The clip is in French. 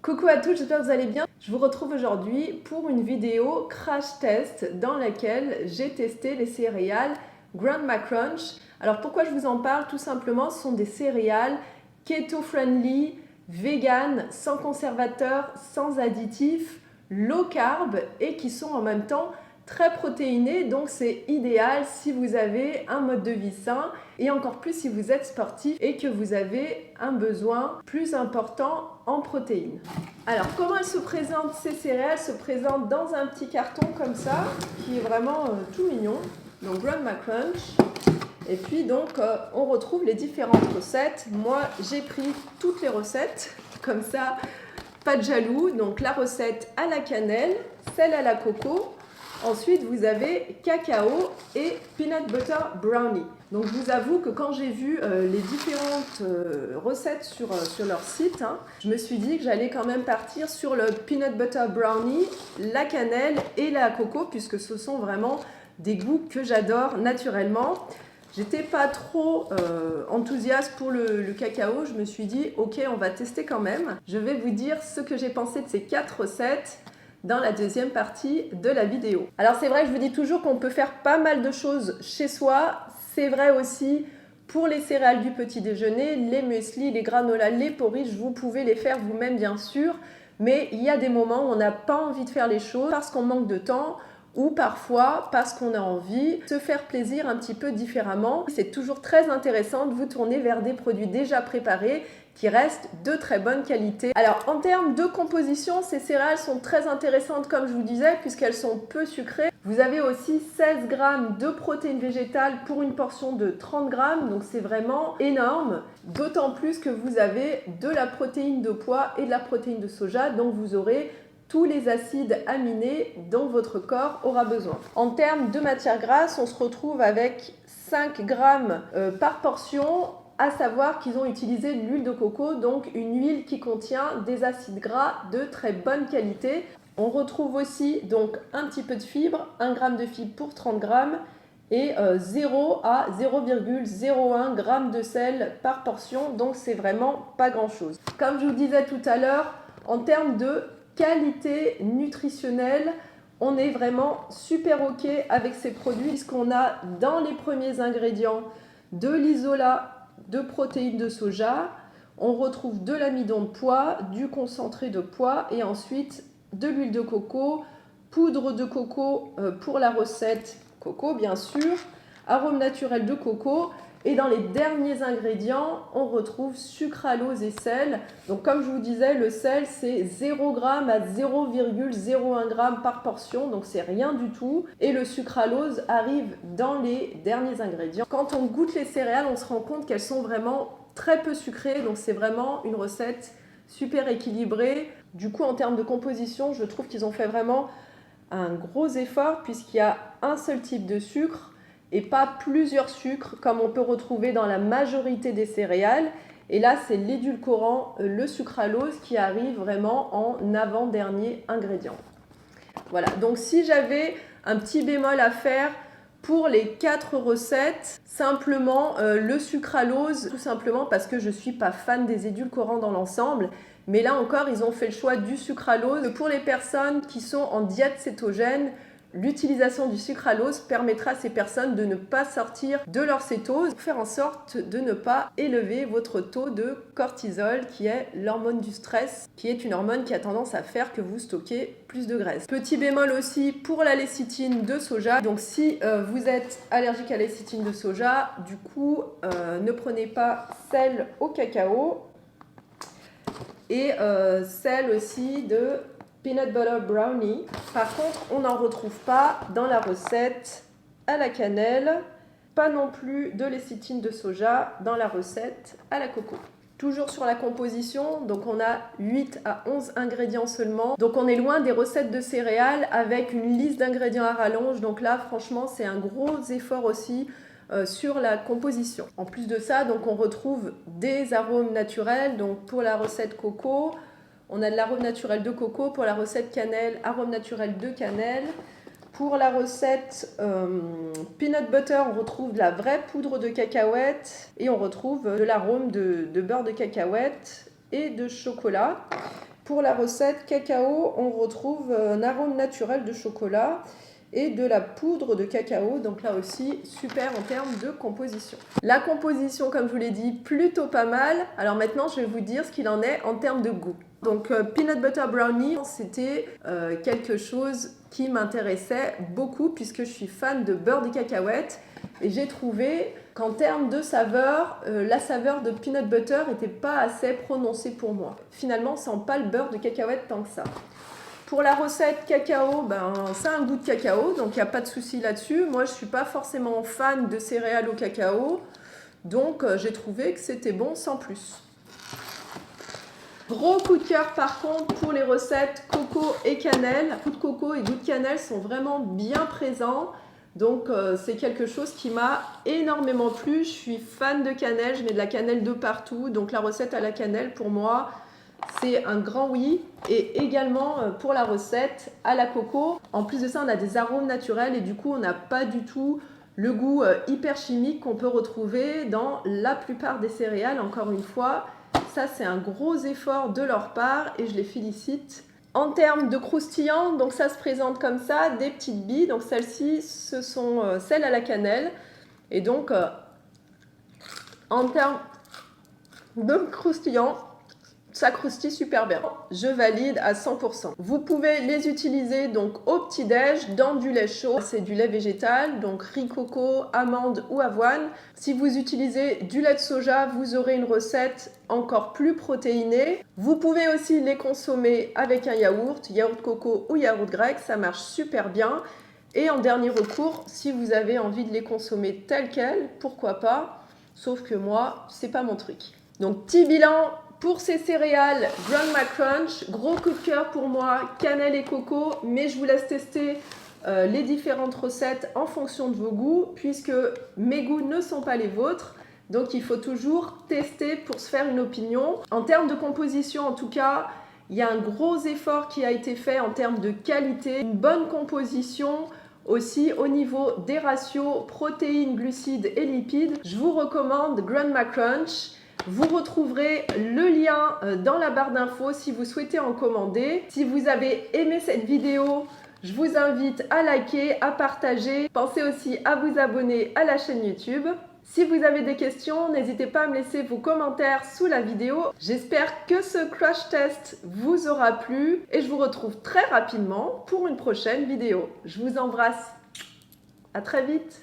Coucou à tous, j'espère que vous allez bien. Je vous retrouve aujourd'hui pour une vidéo crash test dans laquelle j'ai testé les céréales Grandma Crunch. Alors pourquoi je vous en parle? Tout simplement, ce sont des céréales keto-friendly, vegan, sans conservateurs, sans additifs, low carb et qui sont en même temps très protéinées, donc c'est idéal si vous avez un mode de vie sain et encore plus si vous êtes sportif et que vous avez un besoin plus important en protéines. Alors comment elles se présentent ces céréales? Elles se présentent dans un petit carton comme ça qui est vraiment tout mignon, donc Grandma Crunch. Et puis donc on retrouve les différentes recettes. Moi j'ai pris toutes les recettes comme ça, pas de jaloux. Donc la recette à la cannelle, celle à la coco. Ensuite, vous avez cacao et peanut butter brownie. Donc, je vous avoue que quand j'ai vu les différentes recettes sur leur site, je me suis dit que j'allais quand même partir sur le peanut butter brownie, la cannelle et la coco, puisque ce sont vraiment des goûts que j'adore naturellement. J'étais pas trop enthousiaste pour le cacao. Je me suis dit, ok, on va tester quand même. Je vais vous dire ce que j'ai pensé de ces 4 recettes dans la deuxième partie de la vidéo. Alors c'est vrai que je vous dis toujours qu'on peut faire pas mal de choses chez soi. C'est vrai aussi pour les céréales du petit déjeuner, les muesli, les granolas, les porridge, vous pouvez les faire vous-même bien sûr. Mais il y a des moments où on n'a pas envie de faire les choses parce qu'on manque de temps ou parfois parce qu'on a envie de se faire plaisir un petit peu différemment. C'est toujours très intéressant de vous tourner vers des produits déjà préparés qui restent de très bonne qualité. Alors en termes de composition, ces céréales sont très intéressantes comme je vous disais puisqu'elles sont peu sucrées. Vous avez aussi 16 g de protéines végétales pour une portion de 30 g, donc c'est vraiment énorme. D'autant plus que vous avez de la protéine de pois et de la protéine de soja, donc vous aurez tous les acides aminés dont votre corps aura besoin. En termes de matière grasse, on se retrouve avec 5 g par portion, à savoir qu'ils ont utilisé de l'huile de coco, donc une huile qui contient des acides gras de très bonne qualité. On retrouve aussi donc un petit peu de fibre, 1 g de fibre pour 30 g et 0 à 0,01 g de sel par portion, donc c'est vraiment pas grand chose. Comme je vous disais tout à l'heure, en termes de qualité nutritionnelle, on est vraiment super ok avec ces produits puisqu'on a dans les premiers ingrédients de l'isolat de protéines de soja, on retrouve de l'amidon de pois, du concentré de pois et ensuite de l'huile de coco, poudre de coco pour la recette coco bien sûr, arôme naturel de coco. Et dans les derniers ingrédients, on retrouve sucralose et sel. Donc comme je vous disais, le sel c'est 0 g à 0,01 g par portion, donc c'est rien du tout. Et le sucralose arrive dans les derniers ingrédients. Quand on goûte les céréales, on se rend compte qu'elles sont vraiment très peu sucrées, donc c'est vraiment une recette super équilibrée. Du coup, en termes de composition, je trouve qu'ils ont fait vraiment un gros effort puisqu'il y a un seul type de sucre et pas plusieurs sucres comme on peut retrouver dans la majorité des céréales. Et là, c'est l'édulcorant, le sucralose qui arrive vraiment en avant-dernier ingrédient. Voilà, donc si j'avais un petit bémol à faire pour les 4 recettes, simplement le sucralose, tout simplement parce que je ne suis pas fan des édulcorants dans l'ensemble. Mais là encore, ils ont fait le choix du sucralose. Pour les personnes qui sont en diète cétogène, l'utilisation du sucralose permettra à ces personnes de ne pas sortir de leur cétose, pour faire en sorte de ne pas élever votre taux de cortisol, qui est l'hormone du stress, qui est une hormone qui a tendance à faire que vous stockez plus de graisse. Petit bémol aussi pour la lécithine de soja. Donc si vous êtes allergique à la lécithine de soja, du coup, ne prenez pas celle au cacao et celle aussi de peanut butter brownie. Par contre, on n'en retrouve pas dans la recette à la cannelle, pas non plus de lécithine de soja dans la recette à la coco. Toujours sur la composition, donc on a 8 à 11 ingrédients seulement. Donc on est loin des recettes de céréales avec une liste d'ingrédients à rallonge. Donc là, franchement, c'est un gros effort aussi sur la composition. En plus de ça, donc on retrouve des arômes naturels. Donc pour la recette coco, on a de l'arôme naturel de coco. Pour la recette cannelle, arôme naturel de cannelle. Pour la recette peanut butter, on retrouve de la vraie poudre de cacahuète et on retrouve de l'arôme de beurre de cacahuète et de chocolat. Pour la recette cacao, on retrouve un arôme naturel de chocolat et de la poudre de cacao. Donc là aussi, super en termes de composition. La composition, comme je vous l'ai dit, plutôt pas mal. Alors maintenant, je vais vous dire ce qu'il en est en termes de goût. Donc peanut butter brownie, c'était quelque chose qui m'intéressait beaucoup puisque je suis fan de beurre de cacahuète. Et j'ai trouvé qu'en termes de saveur, la saveur de peanut butter n'était pas assez prononcée pour moi. Finalement, on sent pas le beurre de cacahuète tant que ça. Pour la recette cacao, ça a un goût de cacao, donc il n'y a pas de souci là-dessus. Moi, je ne suis pas forcément fan de céréales au cacao, donc j'ai trouvé que c'était bon sans plus. Gros coup de cœur par contre pour les recettes coco et cannelle. Goût de coco et goût de cannelle sont vraiment bien présents. Donc c'est quelque chose qui m'a énormément plu. Je suis fan de cannelle, je mets de la cannelle de partout. Donc la recette à la cannelle pour moi, c'est un grand oui. Et également pour la recette à la coco. En plus de ça, on a des arômes naturels et du coup, on n'a pas du tout le goût hyper chimique qu'on peut retrouver dans la plupart des céréales. Encore une fois, ça c'est un gros effort de leur part et je les félicite. En termes de croustillant, donc ça se présente comme ça, des petites billes. Donc celles-ci, ce sont celles à la cannelle. Et donc, en termes de croustillant, ça croustille super bien. Je valide à 100%. Vous pouvez les utiliser donc au petit-déj dans du lait chaud. C'est du lait végétal, donc riz coco, amande ou avoine. Si vous utilisez du lait de soja, vous aurez une recette encore plus protéinée. Vous pouvez aussi les consommer avec un yaourt, yaourt coco ou yaourt grec, ça marche super bien. Et en dernier recours, si vous avez envie de les consommer tels quels, pourquoi pas. Sauf que moi, c'est pas mon truc. Donc petit bilan. Pour ces céréales, Grandma Crunch, gros coup de cœur pour moi, cannelle et coco, mais je vous laisse tester les différentes recettes en fonction de vos goûts, puisque mes goûts ne sont pas les vôtres. Donc il faut toujours tester pour se faire une opinion. En termes de composition, en tout cas, il y a un gros effort qui a été fait en termes de qualité, une bonne composition. Aussi au niveau des ratios protéines, glucides et lipides, je vous recommande Grandma Crunch. Vous retrouverez le lien dans la barre d'infos si vous souhaitez en commander. Si vous avez aimé cette vidéo, je vous invite à liker, à partager. Pensez aussi à vous abonner à la chaîne YouTube. Si vous avez des questions, n'hésitez pas à me laisser vos commentaires sous la vidéo. J'espère que ce crash test vous aura plu et je vous retrouve très rapidement pour une prochaine vidéo. Je vous embrasse. À très vite.